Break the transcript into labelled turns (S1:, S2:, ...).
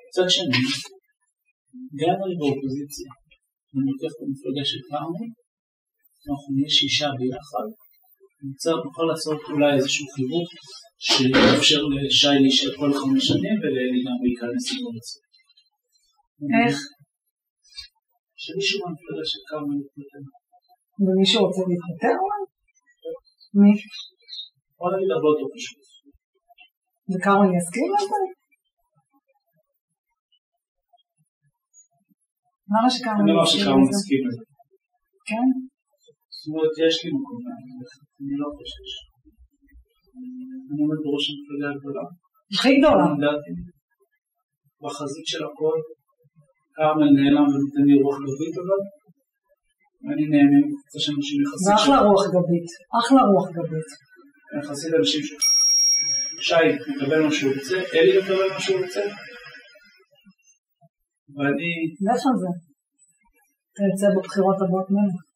S1: מצד שני, גם אני באופוזיציה, אני לוקח את המפלגה של כרמל, אנחנו נהיה 6 ביחד, נוכל לעשות אולי איזשהו חיבור, שיאפשר לשי להישאר כל 5 שנים, ולאלי גם להיכנס לבורציה.
S2: איך?
S1: שמישהו מהמפלגה של כרמל יתפטר.
S2: ומישהו רוצה להתפטר? מי?
S1: בוא נגיד הרבה יותר פשוט.
S2: וכרמל יסכים לזה? למה שכרמל
S1: יסכים לזה?
S2: כן?
S1: זאת אומרת, יש לי מקום, אני לא חושש. אני עומד בראש המפלגה הגדולה.
S2: הכי גדולה.
S1: בחזית של הכל, כרמל נעלם ונותן לי רוח גבית, אבל אני נהנה, זה שאנשים יחסית...
S2: זה אחלה רוח גבית, אחלה רוח גבית.
S1: יחסית אנשים שי מקבל מה שהוא רוצה, אלי מקבל מה שהוא רוצה, ואני...
S2: לך על זה. אתה יוצא בבחירות הבאות ממך.